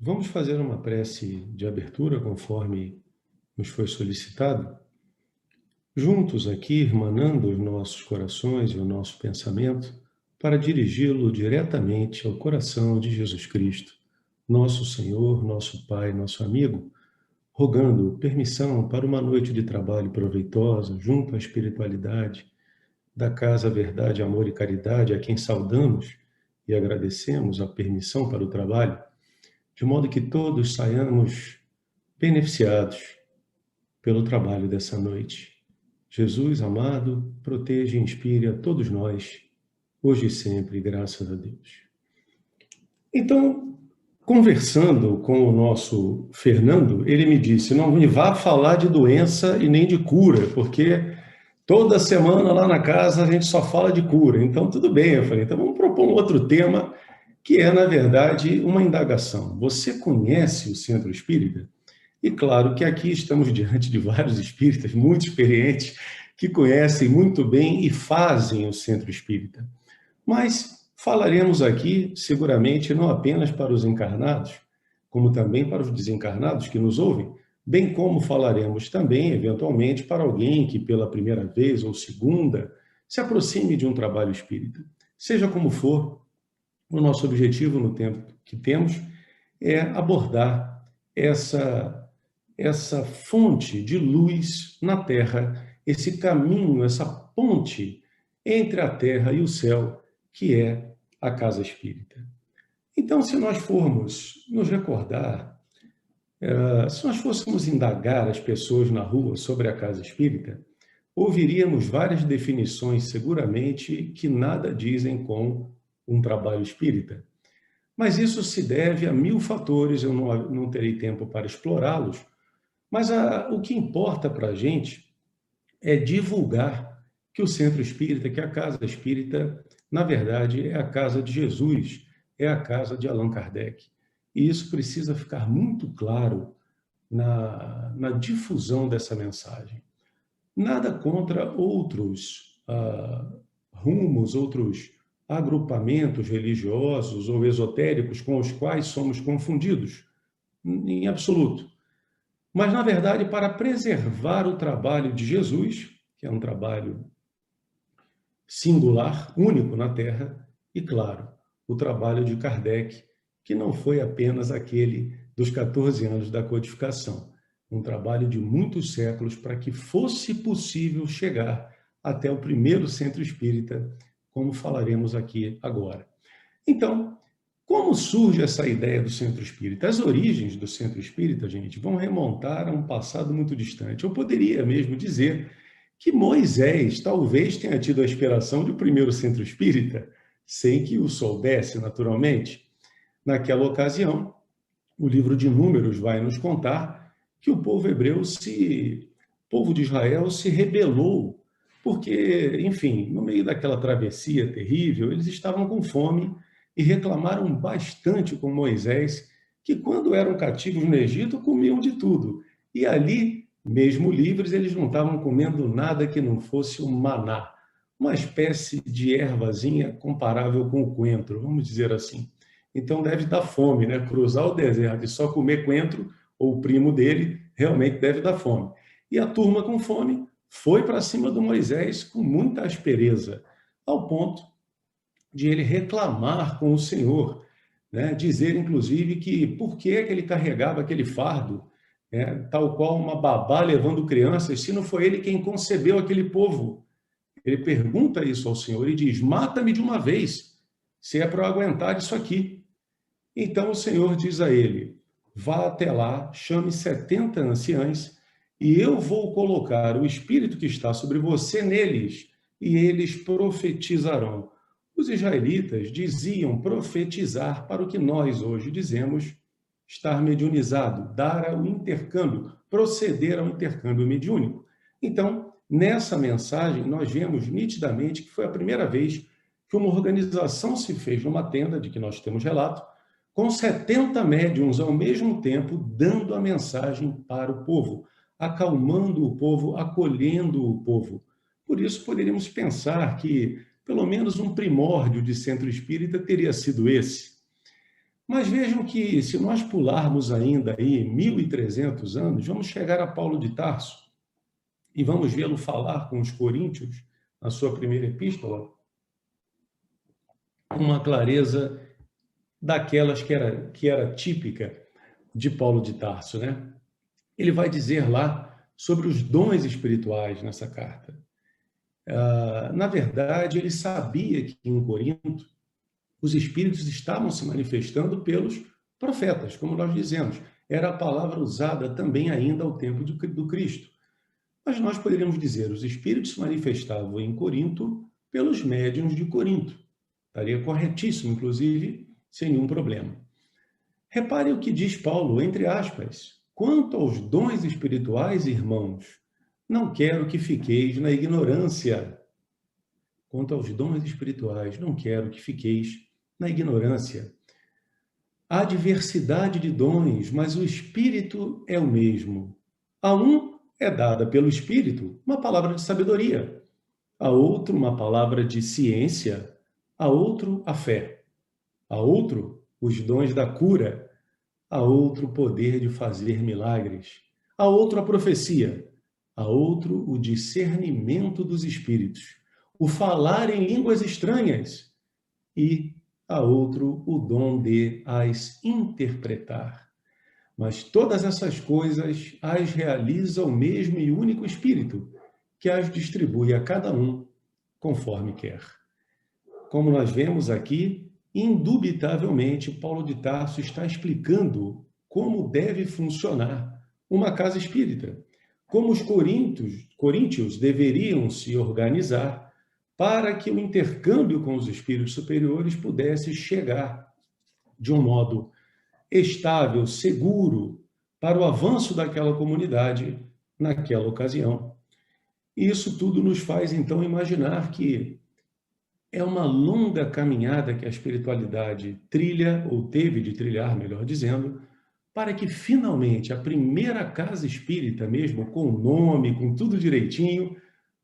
Vamos fazer uma prece de abertura, conforme nos foi solicitado, juntos aqui, irmanando os nossos corações e o nosso pensamento, para dirigi-lo diretamente ao coração de Jesus Cristo, nosso Senhor, nosso Pai, nosso amigo, rogando permissão para uma noite de trabalho proveitosa, junto à espiritualidade da Casa Verdade, Amor e Caridade, a quem saudamos e agradecemos a permissão para o trabalho, de modo que todos saiamos beneficiados pelo trabalho dessa noite. Jesus amado, proteja e inspire a todos nós, hoje e sempre, graças a Deus. Então, conversando com o nosso Fernando, ele me disse, não me vá falar de doença e nem de cura, porque toda semana lá na casa a gente só fala de cura. Então, tudo bem, eu falei, então vamos propor um outro tema, que é, na verdade, uma indagação. Você conhece o Centro Espírita? E claro que aqui estamos diante de vários espíritas muito experientes, que conhecem muito bem e fazem o Centro Espírita. Mas falaremos aqui, seguramente, não apenas para os encarnados, como também para os desencarnados que nos ouvem, bem como falaremos também, eventualmente, para alguém que pela primeira vez ou segunda se aproxime de um trabalho espírita. Seja como for, o nosso objetivo no tempo que temos é abordar essa fonte de luz na Terra, esse caminho, essa ponte entre a Terra e o céu, que é a casa espírita. Então, se nós formos nos recordar, se nós fôssemos indagar as pessoas na rua sobre a casa espírita, ouviríamos várias definições, seguramente, que nada dizem com um trabalho espírita. Mas isso se deve a mil fatores, eu não terei tempo para explorá-los, mas o que importa para a gente é divulgar que o Centro Espírita, que a Casa Espírita, na verdade, é a casa de Jesus, é a casa de Allan Kardec. E isso precisa ficar muito claro na difusão dessa mensagem. Nada contra outros rumos, outros agrupamentos religiosos ou esotéricos com os quais somos confundidos, em absoluto. Mas, na verdade, para preservar o trabalho de Jesus, que é um trabalho singular, único na Terra, e, claro, o trabalho de Kardec, que não foi apenas aquele dos 14 anos da codificação, um trabalho de muitos séculos para que fosse possível chegar até o primeiro centro espírita, como falaremos aqui agora. Então, como surge essa ideia do centro espírita? As origens do centro espírita, gente, vão remontar a um passado muito distante. Eu poderia mesmo dizer que Moisés talvez tenha tido a inspiração de o primeiro centro espírita, sem que o soubesse naturalmente. Naquela ocasião, o livro de Números vai nos contar que o povo hebreu o povo de Israel se rebelou, porque, enfim, no meio daquela travessia terrível, eles estavam com fome e reclamaram bastante com Moisés, que quando eram cativos no Egito, comiam de tudo. E ali, mesmo livres, eles não estavam comendo nada que não fosse o maná, uma espécie de ervazinha comparável com o coentro, vamos dizer assim. Então deve dar fome, né? Cruzar o deserto e só comer coentro, ou o primo dele, realmente deve dar fome. E a turma com fome foi para cima do Moisés com muita aspereza, ao ponto de ele reclamar com o Senhor, né? Dizer, inclusive, que por que ele carregava aquele fardo, né? Tal qual uma babá levando crianças, se não foi ele quem concebeu aquele povo. Ele pergunta isso ao Senhor e diz, mata-me de uma vez, se é para eu aguentar isso aqui. Então o Senhor diz a ele, vá até lá, chame 70 anciães, e eu vou colocar o Espírito que está sobre você neles, e eles profetizarão. Os israelitas diziam profetizar para o que nós hoje dizemos estar mediunizado, dar ao intercâmbio, proceder ao intercâmbio mediúnico. Então, nessa mensagem, nós vemos nitidamente que foi a primeira vez que uma organização se fez numa tenda, de que nós temos relato, com 70 médiuns ao mesmo tempo, dando a mensagem para o povo, acalmando o povo, acolhendo o povo. Por isso, poderíamos pensar que pelo menos um primórdio de centro espírita teria sido esse. Mas vejam que, se nós pularmos ainda aí 1.300 anos, vamos chegar a Paulo de Tarso e vamos vê-lo falar com os coríntios, na sua primeira epístola, uma clareza daquelas que era típica de Paulo de Tarso, né? Ele vai dizer lá sobre os dons espirituais nessa carta. Na verdade, ele sabia que em Corinto os espíritos estavam se manifestando pelos profetas, como nós dizemos. Era a palavra usada também ainda ao tempo do Cristo. Mas nós poderíamos dizer, os espíritos se manifestavam em Corinto pelos médiuns de Corinto. Estaria corretíssimo, inclusive, sem nenhum problema. Repare o que diz Paulo, entre aspas. Quanto aos dons espirituais, irmãos, não quero que fiqueis na ignorância. Quanto aos dons espirituais, não quero que fiqueis na ignorância. Há diversidade de dons, mas o Espírito é o mesmo. A um é dada pelo Espírito uma palavra de sabedoria, a outro uma palavra de ciência, a outro a fé, a outro os dons da cura, a outro o poder de fazer milagres, a outro a profecia, a outro o discernimento dos espíritos, o falar em línguas estranhas e a outro o dom de as interpretar. Mas todas essas coisas as realiza o mesmo e único Espírito, que as distribui a cada um conforme quer. Como nós vemos aqui, indubitavelmente, Paulo de Tarso está explicando como deve funcionar uma casa espírita, como os coríntios deveriam se organizar para que o intercâmbio com os espíritos superiores pudesse chegar de um modo estável, seguro, para o avanço daquela comunidade naquela ocasião. E isso tudo nos faz, então, imaginar que é uma longa caminhada que a espiritualidade trilha, ou teve de trilhar, melhor dizendo, para que finalmente a primeira casa espírita mesmo, com o nome, com tudo direitinho,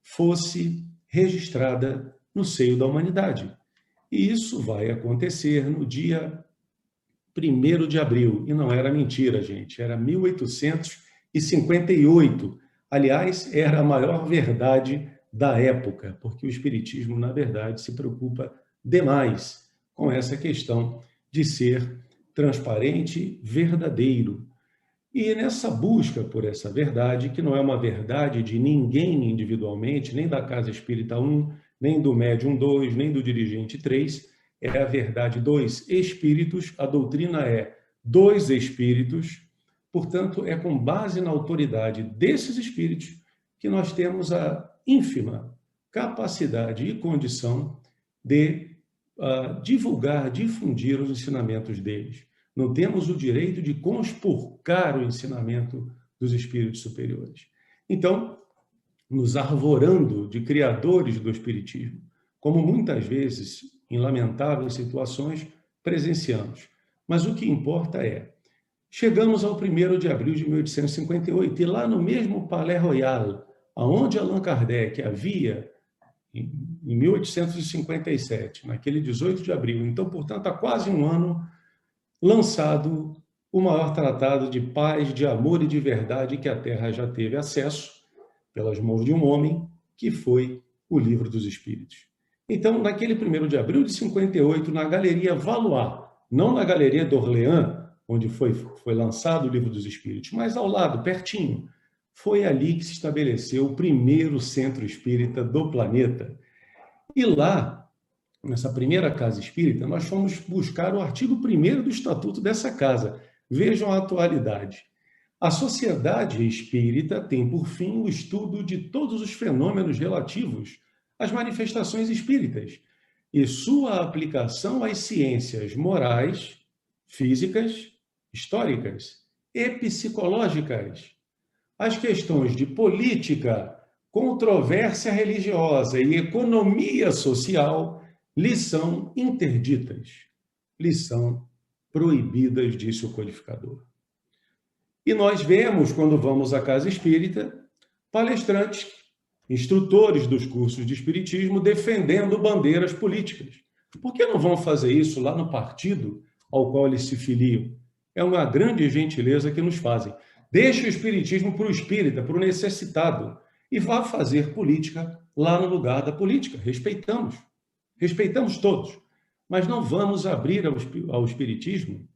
fosse registrada no seio da humanidade. E isso vai acontecer no dia 1º de abril. E não era mentira, gente, era 1858. Aliás, era a maior verdade da época, porque o Espiritismo, na verdade, se preocupa demais com essa questão de ser transparente, verdadeiro. E nessa busca por essa verdade, que não é uma verdade de ninguém individualmente, nem da Casa Espírita 1, nem do Médium 2, nem do Dirigente 3, é a verdade dos espíritos, a doutrina é dos espíritos, portanto, é com base na autoridade desses espíritos que nós temos a ínfima capacidade e condição de divulgar, difundir os ensinamentos deles. Não temos o direito de conspurcar o ensinamento dos espíritos superiores. Então, nos arvorando de criadores do espiritismo, como muitas vezes, em lamentáveis situações, presenciamos. Mas o que importa é, chegamos ao 1º de abril de 1858, e lá no mesmo Palais Royal, aonde Allan Kardec havia, em 1857, naquele 18 de abril, então, portanto, há quase um ano, lançado o maior tratado de paz, de amor e de verdade que a Terra já teve acesso, pelas mãos de um homem, que foi o Livro dos Espíritos. Então, naquele 1º de abril de 58, na Galeria Valois, não na Galeria d'Orléans, onde foi lançado o Livro dos Espíritos, mas ao lado, pertinho, foi ali que se estabeleceu o primeiro centro espírita do planeta. E lá, nessa primeira casa espírita, nós fomos buscar o artigo 1º do estatuto dessa casa. Vejam a atualidade. A sociedade espírita tem por fim o estudo de todos os fenômenos relativos às manifestações espíritas e sua aplicação às ciências morais, físicas, históricas e psicológicas. As questões de política, controvérsia religiosa e economia social lhes são interditas, lhes são proibidas, disse o codificador. E nós vemos, quando vamos à casa espírita, palestrantes, instrutores dos cursos de espiritismo defendendo bandeiras políticas. Por que não vão fazer isso lá no partido ao qual eles se filiam. É uma grande gentileza que nos fazem. Deixe o espiritismo para o espírita, para o necessitado, e vá fazer política lá no lugar da política. Respeitamos todos, mas não vamos abrir ao espiritismo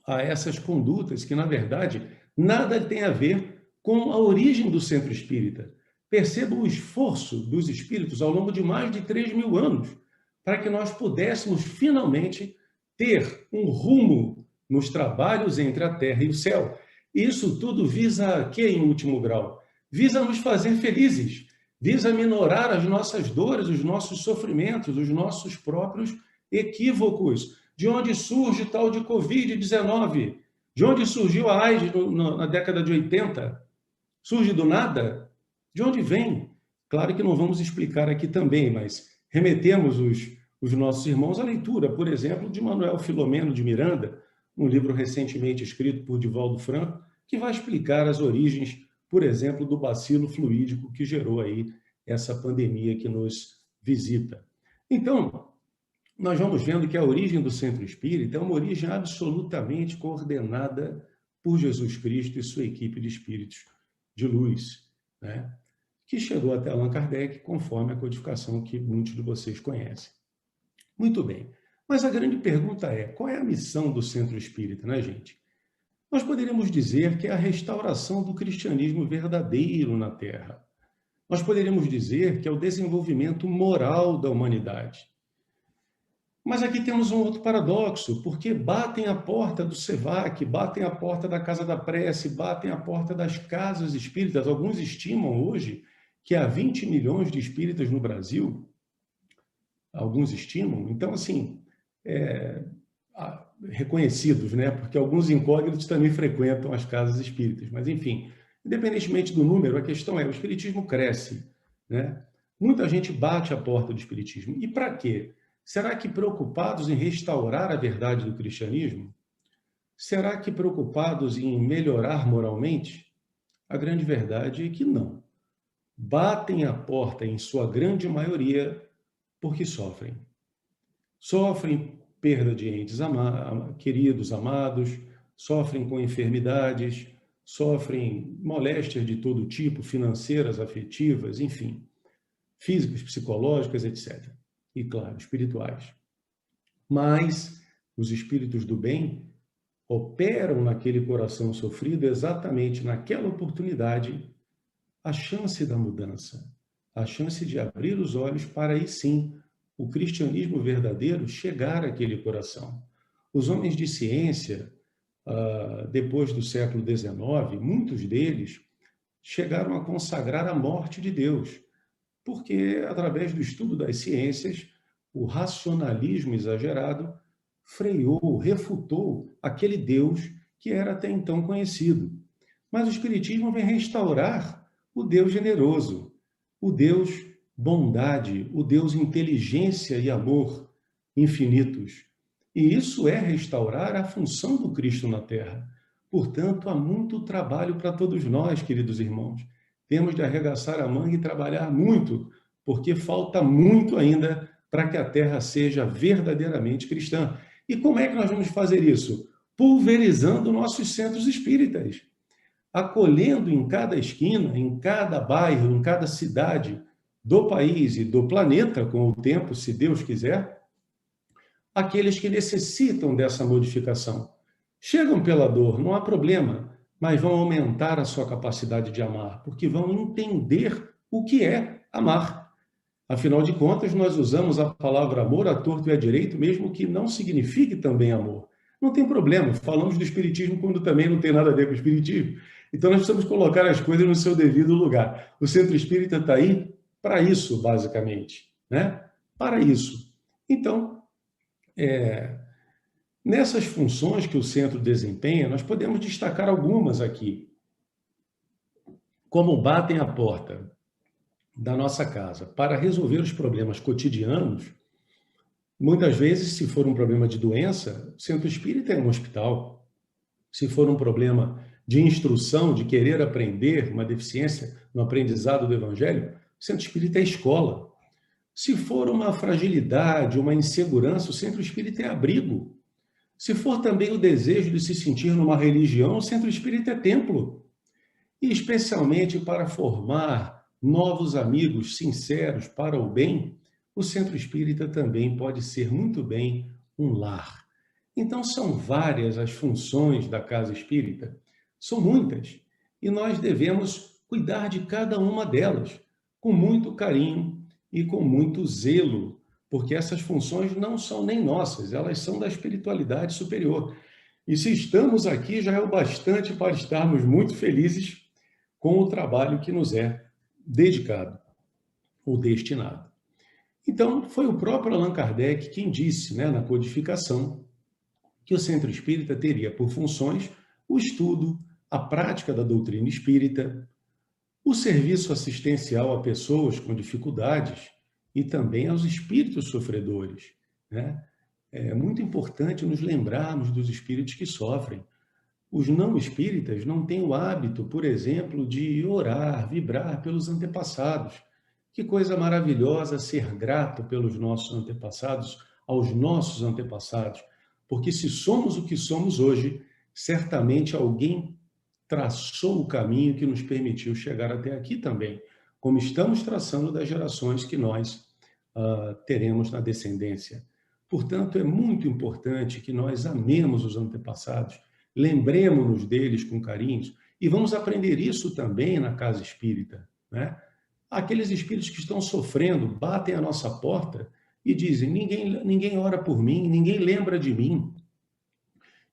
a essas condutas que, na verdade, nada tem a ver com a origem do centro espírita. Perceba o esforço dos espíritos ao longo de mais de 3.000 anos para que nós pudéssemos finalmente ter um rumo nos trabalhos entre a terra e o céu. Isso tudo visa a quê, em último grau? Visa nos fazer felizes, visa minorar as nossas dores, os nossos sofrimentos, os nossos próprios equívocos. De onde surge o tal de Covid-19? De onde surgiu a AIDS na década de 80? Surge do nada? De onde vem? Claro que não vamos explicar aqui também, mas remetemos os nossos irmãos à leitura, por exemplo, de Manuel Filomeno de Miranda, um livro recentemente escrito por Divaldo Franco, que vai explicar as origens, por exemplo, do bacilo fluídico que gerou aí essa pandemia que nos visita. Então, nós vamos vendo que a origem do centro espírita é uma origem absolutamente coordenada por Jesus Cristo e sua equipe de espíritos de luz, né? Que chegou até Allan Kardec, conforme a codificação que muitos de vocês conhecem. Muito bem, mas a grande pergunta é, qual é a missão do centro espírita, né, gente? Nós poderíamos dizer que é a restauração do cristianismo verdadeiro na Terra. Nós poderíamos dizer que é o desenvolvimento moral da humanidade. Mas aqui temos um outro paradoxo, porque batem a porta do SEVAC, batem a porta da Casa da Prece, batem a porta das casas espíritas. Alguns estimam hoje que há 20 milhões de espíritas no Brasil. Alguns estimam. Então, assim, reconhecidos, né? Porque alguns incógnitos também frequentam as casas espíritas. Mas, enfim, independentemente do número, a questão é, o espiritismo cresce, né? Muita gente bate a porta do espiritismo. E para quê? Será que preocupados em restaurar a verdade do cristianismo? Será que preocupados em melhorar moralmente? A grande verdade é que não. Batem a porta, em sua grande maioria, porque sofrem. Sofrem perda de entes queridos, amados, sofrem com enfermidades, sofrem moléstias de todo tipo, financeiras, afetivas, enfim, físicas, psicológicas, etc. E, claro, espirituais. Mas os espíritos do bem operam naquele coração sofrido exatamente naquela oportunidade a chance da mudança, a chance de abrir os olhos para aí sim o cristianismo verdadeiro chegar àquele coração. Os homens de ciência, depois do século XIX, muitos deles chegaram a consagrar a morte de Deus, porque, através do estudo das ciências, o racionalismo exagerado freou, refutou aquele Deus que era até então conhecido. Mas o Espiritismo vem restaurar o Deus generoso, o Deus bondade, o Deus inteligência e amor infinitos. E isso é restaurar a função do Cristo na Terra. Portanto, há muito trabalho para todos nós, queridos irmãos. Temos de arregaçar a manga e trabalhar muito, porque falta muito ainda para que a Terra seja verdadeiramente cristã. E como é que nós vamos fazer isso? Pulverizando nossos centros espíritas, acolhendo em cada esquina, em cada bairro, em cada cidade do país e do planeta, com o tempo, se Deus quiser, aqueles que necessitam dessa modificação. Chegam pela dor, não há problema, mas vão aumentar a sua capacidade de amar, porque vão entender o que é amar. Afinal de contas, nós usamos a palavra amor à torto e à direito, mesmo que não signifique também amor. Não tem problema, falamos do espiritismo quando também não tem nada a ver com o espiritismo. Então, nós precisamos colocar as coisas no seu devido lugar. O centro espírita está aí para isso, basicamente, né? Para isso. Então, nessas funções que o centro desempenha, nós podemos destacar algumas aqui. Como batem a porta da nossa casa para resolver os problemas cotidianos, muitas vezes, se for um problema de doença, o centro espírita é um hospital. Se for um problema de instrução, de querer aprender, uma deficiência no aprendizado do evangelho, o centro espírita é escola. Se for uma fragilidade, uma insegurança, o centro espírita é abrigo. Se for também o desejo de se sentir numa religião, o centro espírita é templo. E especialmente para formar novos amigos sinceros para o bem, o centro espírita também pode ser muito bem um lar. Então, são várias as funções da casa espírita, são muitas, e nós devemos cuidar de cada uma delas com muito carinho e com muito zelo, porque essas funções não são nem nossas, elas são da espiritualidade superior. E se estamos aqui, já é o bastante para estarmos muito felizes com o trabalho que nos é dedicado ou destinado. Então, foi o próprio Allan Kardec quem disse, na codificação, que o centro espírita teria por funções o estudo, a prática da doutrina espírita, o serviço assistencial a pessoas com dificuldades e também aos espíritos sofredores. É muito importante nos lembrarmos dos espíritos que sofrem. Os não espíritas não têm o hábito, por exemplo, de orar, vibrar pelos antepassados. Que coisa maravilhosa ser grato pelos nossos antepassados, aos nossos antepassados. Porque se somos o que somos hoje, certamente alguém traçou o caminho que nos permitiu chegar até aqui também, como estamos traçando das gerações que nós teremos na descendência. Portanto, é muito importante que nós amemos os antepassados, lembremos-nos deles com carinho, e vamos aprender isso também na casa espírita. Aqueles espíritos que estão sofrendo, batem a nossa porta e dizem, ninguém ora por mim, ninguém lembra de mim.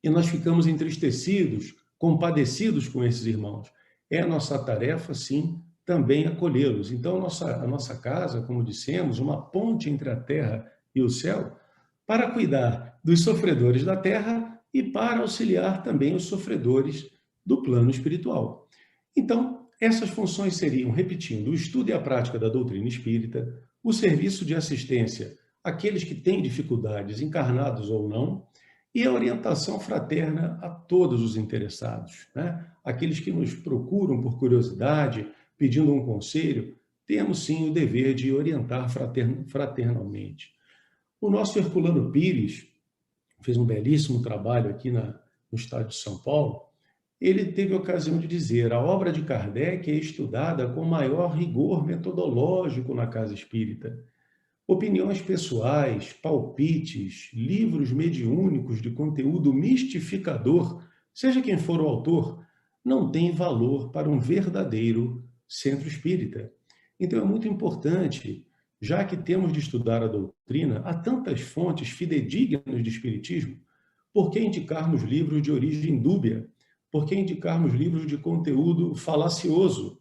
E nós ficamos entristecidos, compadecidos com esses irmãos. É a nossa tarefa, sim, também acolhê-los. Então, a nossa casa, como dissemos, uma ponte entre a terra e o céu, para cuidar dos sofredores da terra e para auxiliar também os sofredores do plano espiritual. Então, essas funções seriam, repetindo, o estudo e a prática da doutrina espírita, o serviço de assistência àqueles que têm dificuldades, encarnados ou não, e a orientação fraterna a todos os interessados. Aqueles que nos procuram por curiosidade, pedindo um conselho, temos sim o dever de orientar fraternalmente. O nosso Herculano Pires fez um belíssimo trabalho aqui no estado de São Paulo. Ele teve a ocasião de dizer: a obra de Kardec é estudada com maior rigor metodológico na casa espírita. Opiniões pessoais, palpites, livros mediúnicos de conteúdo mistificador, seja quem for o autor, não tem valor para um verdadeiro centro espírita. Então é muito importante, já que temos de estudar a doutrina, há tantas fontes fidedignas de espiritismo, por que indicarmos livros de origem dúbia? Por que indicarmos livros de conteúdo falacioso?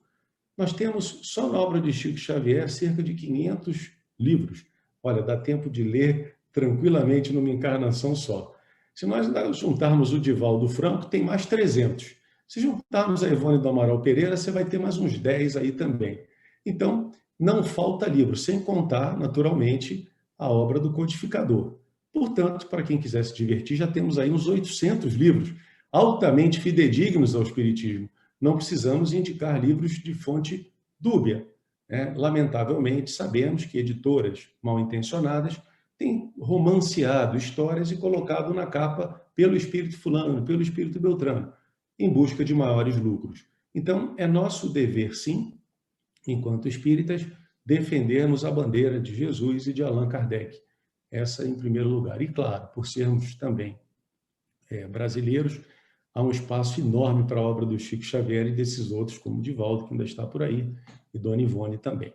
Nós temos, só na obra de Chico Xavier, cerca de 500 livros. Olha, dá tempo de ler tranquilamente numa encarnação só. Se nós juntarmos o Divaldo Franco, tem mais 300. Se juntarmos a Ivone do Amaral Pereira, você vai ter mais uns 10 aí também. Então, não falta livro, sem contar, naturalmente, a obra do codificador. Portanto, para quem quiser se divertir, já temos aí uns 800 livros, altamente fidedignos ao Espiritismo. Não precisamos indicar livros de fonte dúbia. Lamentavelmente, sabemos que editoras mal intencionadas têm romanceado histórias e colocado na capa pelo espírito fulano, pelo espírito beltrano, em busca de maiores lucros. Então, é nosso dever, sim, enquanto espíritas, defendermos a bandeira de Jesus e de Allan Kardec. Essa em primeiro lugar. E, claro, por sermos também brasileiros, há um espaço enorme para a obra do Chico Xavier e desses outros, como Divaldo, que ainda está por aí, e Dona Ivone também.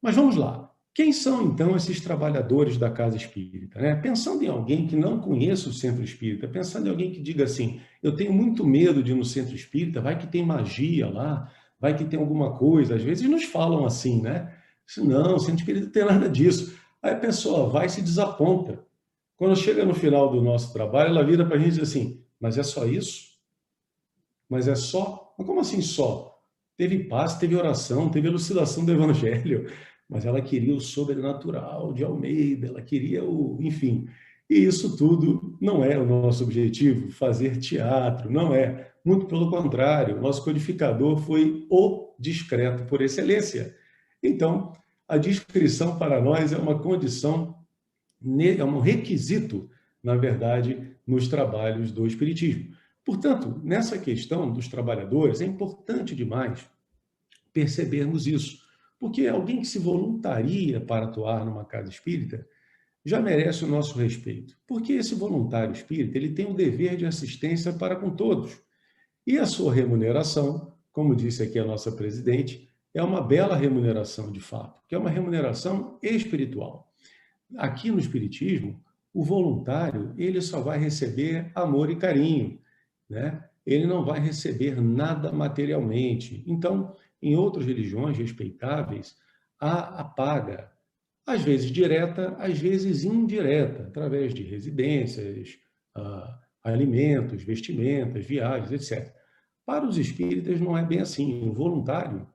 Mas vamos lá. Quem são, então, esses trabalhadores da casa espírita? Pensando em alguém que não conheça o centro espírita, pensando em alguém que diga assim, eu tenho muito medo de ir no centro espírita, vai que tem magia lá, vai que tem alguma coisa. Às vezes nos falam assim, Não, o centro espírita não tem nada disso. Aí a pessoa vai e se desaponta. Quando chega no final do nosso trabalho, ela vira para a gente e diz assim, mas é só isso? Mas é só? Mas como assim só? Teve paz, teve oração, teve elucidação do evangelho, mas ela queria o sobrenatural de Almeida, ela queria enfim. E isso tudo não é o nosso objetivo, fazer teatro, não é. Muito pelo contrário, o nosso codificador foi o discreto por excelência. Então, a discrição para nós é uma condição, é um requisito na verdade, nos trabalhos do Espiritismo. Portanto, nessa questão dos trabalhadores, é importante demais percebermos isso, porque alguém que se voluntaria para atuar numa casa espírita já merece o nosso respeito, porque esse voluntário espírita ele tem o dever de assistência para com todos. E a sua remuneração, como disse aqui a nossa presidente, é uma bela remuneração de fato, que é uma remuneração espiritual. Aqui no Espiritismo, o voluntário ele só vai receber amor e carinho, né? Ele não vai receber nada materialmente. Então, em outras religiões respeitáveis, há a paga, às vezes direta, às vezes indireta, através de residências, alimentos, vestimentas, viagens, etc. Para os espíritas não é bem assim. O voluntário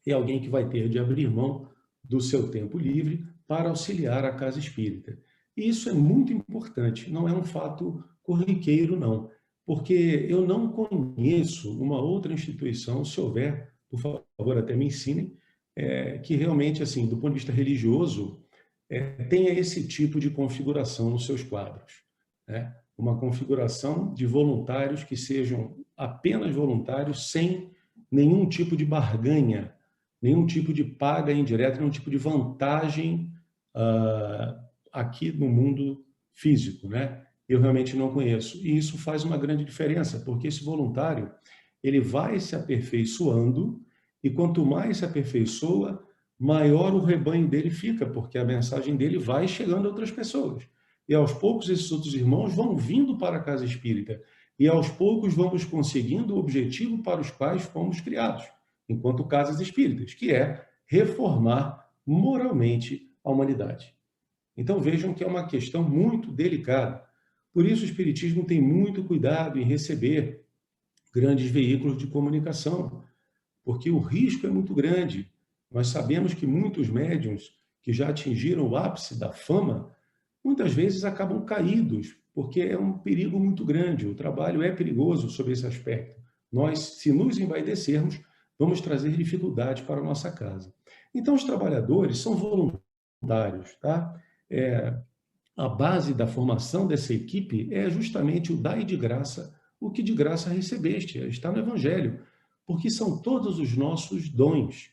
é alguém que vai ter de abrir mão do seu tempo livre para auxiliar a casa espírita. E isso é muito importante, não é um fato corriqueiro, não, porque eu não conheço uma outra instituição, se houver, por favor, até me ensinem, que realmente, assim, do ponto de vista religioso, tenha esse tipo de configuração nos seus quadros, né? Uma configuração de voluntários que sejam apenas voluntários, sem nenhum tipo de barganha, nenhum tipo de paga indireta, nenhum tipo de vantagem aqui no mundo físico, né? Eu realmente não conheço. E isso faz uma grande diferença, porque esse voluntário, ele vai se aperfeiçoando, e quanto mais se aperfeiçoa, maior o rebanho dele fica, porque a mensagem dele vai chegando a outras pessoas. E aos poucos esses outros irmãos vão vindo para a casa espírita, e aos poucos vamos conseguindo o objetivo para os quais fomos criados, enquanto casas espíritas, que é reformar moralmente a humanidade. Então vejam que é uma questão muito delicada. Por isso o Espiritismo tem muito cuidado em receber grandes veículos de comunicação, porque o risco é muito grande. Nós sabemos que muitos médiuns que já atingiram o ápice da fama, muitas vezes acabam caídos, porque é um perigo muito grande. O trabalho é perigoso sob esse aspecto. Nós, se nos envaidecermos, vamos trazer dificuldades para a nossa casa. Então, os trabalhadores são voluntários, tá? A base da formação dessa equipe é justamente o dai de graça, o que de graça recebeste, está no Evangelho, porque são todos os nossos dons,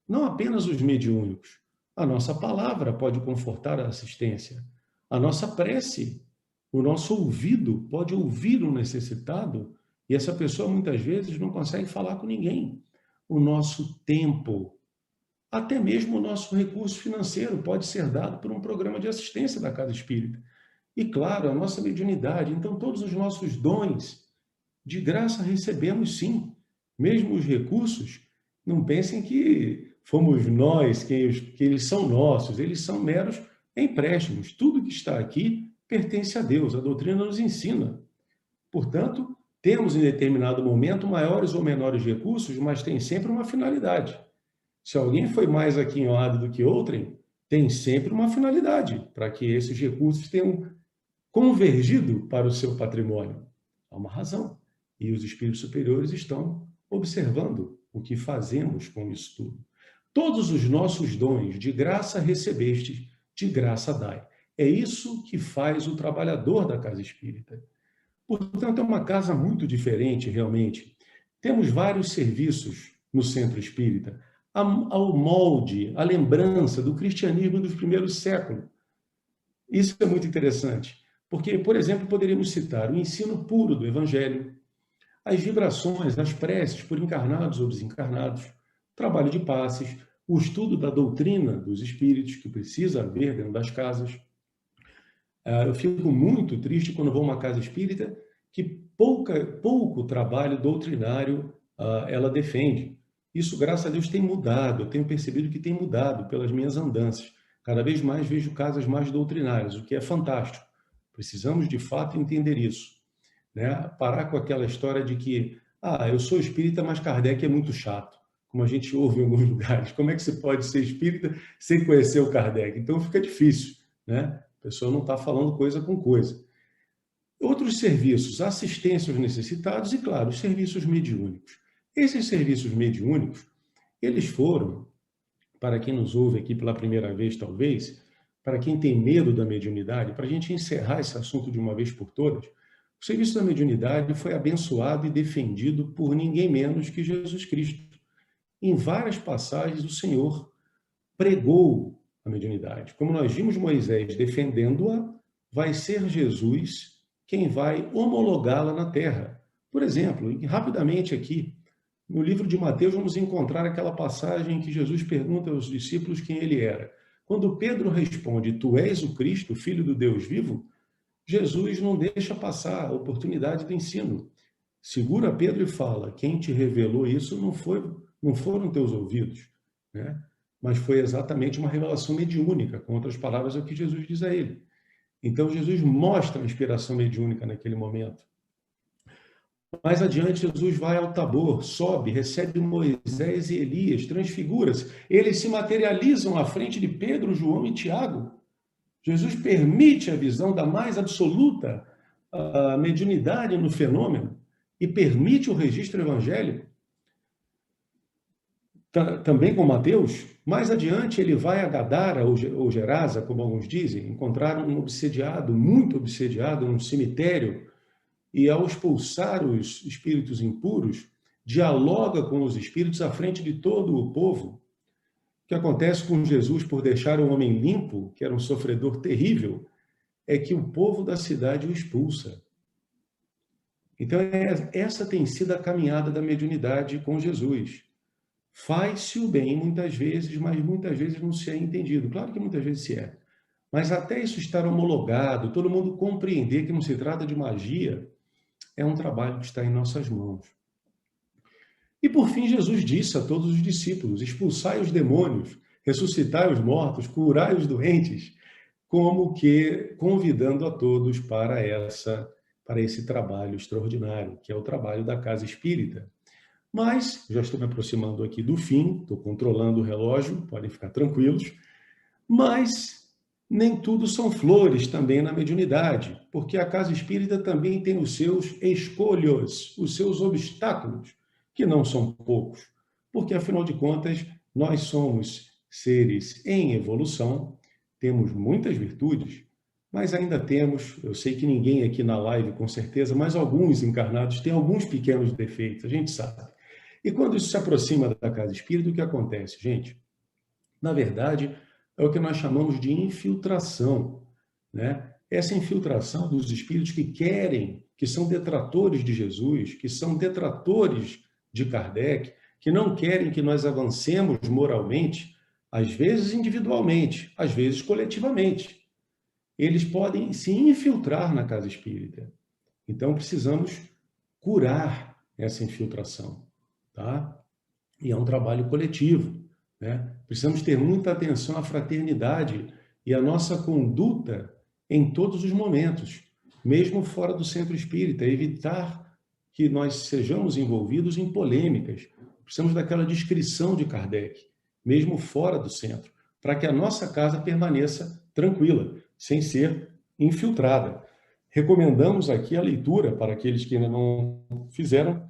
não apenas os mediúnicos. A nossa palavra pode confortar a assistência, a nossa prece, o nosso ouvido pode ouvir o necessitado, e essa pessoa muitas vezes não consegue falar com ninguém. O nosso tempo, até mesmo o nosso recurso financeiro pode ser dado por um programa de assistência da Casa Espírita. E, claro, a nossa mediunidade. Então, todos os nossos dons, de graça recebemos sim. Mesmo os recursos, não pensem que fomos nós, que eles são nossos. Eles são meros empréstimos. Tudo que está aqui pertence a Deus. A doutrina nos ensina. Portanto, temos em determinado momento maiores ou menores recursos, mas tem sempre uma finalidade. Se alguém foi mais aquinhoado do que outrem, tem sempre uma finalidade, para que esses recursos tenham convergido para o seu patrimônio. Há uma razão. E os espíritos superiores estão observando o que fazemos com isso tudo. Todos os nossos dons de graça recebestes, de graça dai. É isso que faz o trabalhador da casa espírita. Portanto, é uma casa muito diferente, realmente. Temos vários serviços no centro espírita, ao molde, à lembrança do cristianismo dos primeiros séculos. Isso é muito interessante, porque, por exemplo, poderíamos citar o ensino puro do Evangelho, as vibrações, as preces por encarnados ou desencarnados, o trabalho de passes, o estudo da doutrina dos espíritos, que precisa haver dentro das casas. Eu fico muito triste quando vou a uma casa espírita que pouco trabalho doutrinário ela defende. Isso, graças a Deus, tem mudado. Eu tenho percebido que tem mudado pelas minhas andanças. Cada vez mais vejo casas mais doutrinárias, o que é fantástico. Precisamos, de fato, entender isso, né? Parar com aquela história de que eu sou espírita, mas Kardec é muito chato, como a gente ouve em alguns lugares. Como é que você pode ser espírita sem conhecer o Kardec? Então fica difícil, né? A pessoa não está falando coisa com coisa. Outros serviços, assistência aos necessitados e, claro, os serviços mediúnicos. Esses serviços mediúnicos, eles foram, para quem nos ouve aqui pela primeira vez, talvez, para quem tem medo da mediunidade, para a gente encerrar esse assunto de uma vez por todas, o serviço da mediunidade foi abençoado e defendido por ninguém menos que Jesus Cristo. Em várias passagens, o Senhor pregou a mediunidade. Como nós vimos Moisés defendendo-a, vai ser Jesus quem vai homologá-la na terra. Por exemplo, rapidamente aqui, no livro de Mateus, vamos encontrar aquela passagem em que Jesus pergunta aos discípulos quem ele era. Quando Pedro responde, tu és o Cristo, filho do Deus vivo, Jesus não deixa passar a oportunidade do ensino. Segura Pedro e fala, quem te revelou isso não foram teus ouvidos, né? Mas foi exatamente uma revelação mediúnica, com outras palavras, é o que Jesus diz a ele. Então, Jesus mostra a inspiração mediúnica naquele momento. Mais adiante, Jesus vai ao Tabor, sobe, recebe Moisés e Elias, transfigura-se. Eles se materializam à frente de Pedro, João e Tiago. Jesus permite a visão da mais absoluta mediunidade no fenômeno e permite o registro evangélico. Também com Mateus, mais adiante ele vai a Gadara ou Gerasa, como alguns dizem, encontrar um obsediado, muito obsediado, num cemitério, e ao expulsar os espíritos impuros, dialoga com os espíritos à frente de todo o povo. O que acontece com Jesus por deixar o homem limpo, que era um sofredor terrível, é que o povo da cidade o expulsa. Então, essa tem sido a caminhada da mediunidade com Jesus. Faz-se o bem muitas vezes, mas muitas vezes não se é entendido. Claro que muitas vezes se é. Mas até isso estar homologado, todo mundo compreender que não se trata de magia, é um trabalho que está em nossas mãos. E por fim, Jesus disse a todos os discípulos, expulsai os demônios, ressuscitai os mortos, curai os doentes, como que convidando a todos para esse trabalho extraordinário, que é o trabalho da casa espírita. Mas, já estou me aproximando aqui do fim, estou controlando o relógio, podem ficar tranquilos, mas nem tudo são flores também na mediunidade, porque a casa espírita também tem os seus escolhos, os seus obstáculos, que não são poucos, porque, afinal de contas, nós somos seres em evolução, temos muitas virtudes, mas ainda temos, eu sei que ninguém aqui na live, com certeza, mas alguns encarnados têm alguns pequenos defeitos, a gente sabe. E quando isso se aproxima da casa espírita, o que acontece, gente? Na verdade, é o que nós chamamos de infiltração, né? Essa infiltração dos espíritos que querem, que são detratores de Jesus, que são detratores de Kardec, que não querem que nós avancemos moralmente, às vezes individualmente, às vezes coletivamente. Eles podem se infiltrar na casa espírita. Então, precisamos curar essa infiltração, tá? E é um trabalho coletivo, né? Precisamos ter muita atenção à fraternidade e à nossa conduta em todos os momentos, mesmo fora do centro espírita, evitar que nós sejamos envolvidos em polêmicas. Precisamos daquela discrição de Kardec, mesmo fora do centro, para que a nossa casa permaneça tranquila, sem ser infiltrada. Recomendamos aqui a leitura, para aqueles que ainda não fizeram,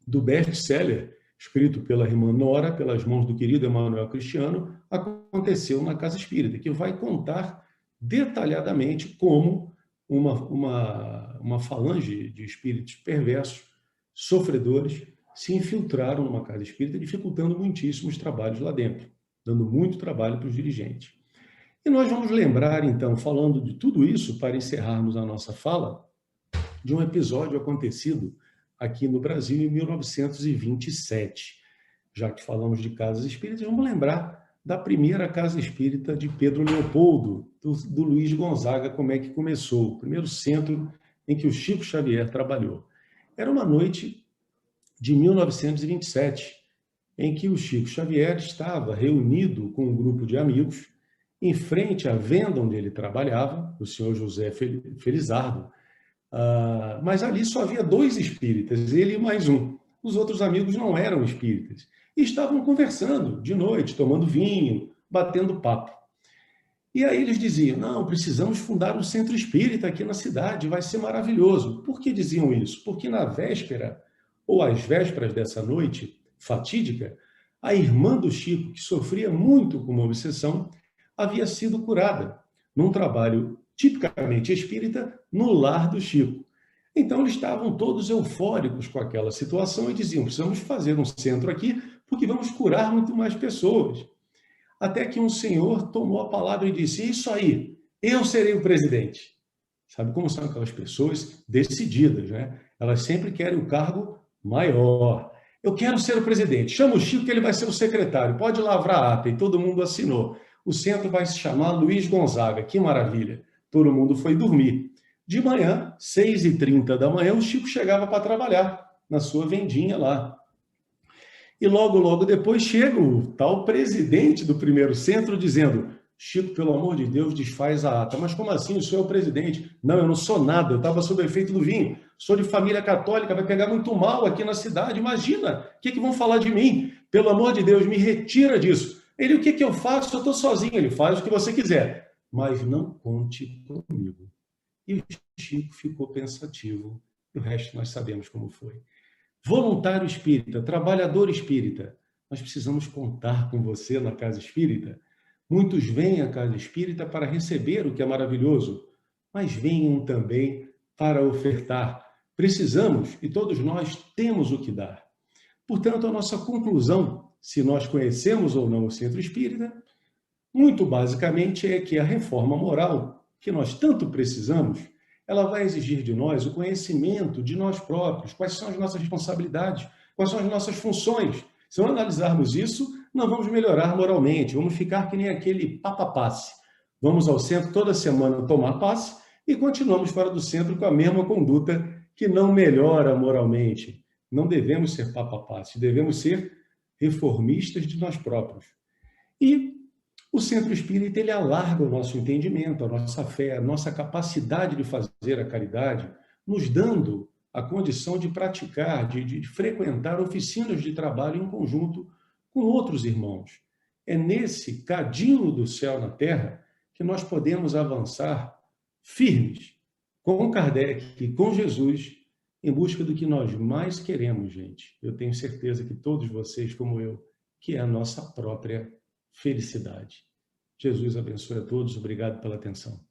do best-seller escrito pela irmã Nora, pelas mãos do querido Emmanuel Cristiano, Aconteceu na Casa Espírita, que vai contar detalhadamente como uma falange de espíritos perversos, sofredores, se infiltraram numa casa espírita, dificultando muitíssimo os trabalhos lá dentro, dando muito trabalho para os dirigentes. E nós vamos lembrar, então, falando de tudo isso, para encerrarmos a nossa fala, de um episódio acontecido aqui no Brasil em 1927. Já que falamos de casas espíritas, vamos lembrar da primeira casa espírita de Pedro Leopoldo, do Luiz Gonzaga, como é que começou, o primeiro centro em que o Chico Xavier trabalhou. Era uma noite de 1927, em que o Chico Xavier estava reunido com um grupo de amigos em frente à venda onde ele trabalhava, o senhor José Felizardo, mas ali só havia 2 espíritas, ele e mais um. Os outros amigos não eram espíritas. E estavam conversando de noite, tomando vinho, batendo papo. E aí eles diziam, não, precisamos fundar um centro espírita aqui na cidade, vai ser maravilhoso. Por que diziam isso? Porque na véspera, ou às vésperas dessa noite fatídica, a irmã do Chico, que sofria muito com uma obsessão, havia sido curada. num trabalho tipicamente espírita no lar do Chico. Então, eles estavam todos eufóricos com aquela situação e diziam: precisamos fazer um centro aqui, porque vamos curar muito mais pessoas. Até que um senhor tomou a palavra e disse: isso aí, eu serei o presidente. Sabe como são aquelas pessoas decididas, né? Elas sempre querem o cargo maior. Eu quero ser o presidente. Chama o Chico que ele vai ser o secretário. Pode lavrar a ata. E todo mundo assinou. O centro vai se chamar Luiz Gonzaga. Que maravilha. Todo mundo foi dormir. De manhã, 6h30 da manhã, o Chico chegava para trabalhar na sua vendinha lá. E logo depois chega o tal presidente do primeiro centro dizendo: Chico, pelo amor de Deus, desfaz a ata. Mas como assim? O senhor é o presidente? Não, eu não sou nada, eu estava sob o efeito do vinho. Sou de família católica, vai pegar muito mal aqui na cidade. Imagina, o que vão falar de mim? Pelo amor de Deus, me retira disso. Ele, o que eu faço? Eu estou sozinho. Ele, faz o que você quiser, mas não conte comigo. E o Chico ficou pensativo. E o resto nós sabemos como foi. Voluntário espírita, trabalhador espírita, nós precisamos contar com você na casa espírita. Muitos vêm à casa espírita para receber o que é maravilhoso, mas venham também para ofertar. Precisamos, e todos nós temos o que dar. Portanto, a nossa conclusão, se nós conhecemos ou não o centro espírita, muito basicamente é que a reforma moral que nós tanto precisamos, ela vai exigir de nós o conhecimento de nós próprios, quais são as nossas responsabilidades, quais são as nossas funções. Se não analisarmos isso, não vamos melhorar moralmente, vamos ficar que nem aquele papa-passe. Vamos ao centro toda semana tomar passe e continuamos fora do centro com a mesma conduta que não melhora moralmente. Não devemos ser papa-passe, devemos ser reformistas de nós próprios. E o centro espírita, ele alarga o nosso entendimento, a nossa fé, a nossa capacidade de fazer a caridade, nos dando a condição de praticar, de frequentar oficinas de trabalho em conjunto com outros irmãos. É nesse cadinho do céu na terra que nós podemos avançar firmes com Kardec e com Jesus em busca do que nós mais queremos, gente. Eu tenho certeza que todos vocês, como eu, que é a nossa própria felicidade. Jesus abençoe a todos. Obrigado pela atenção.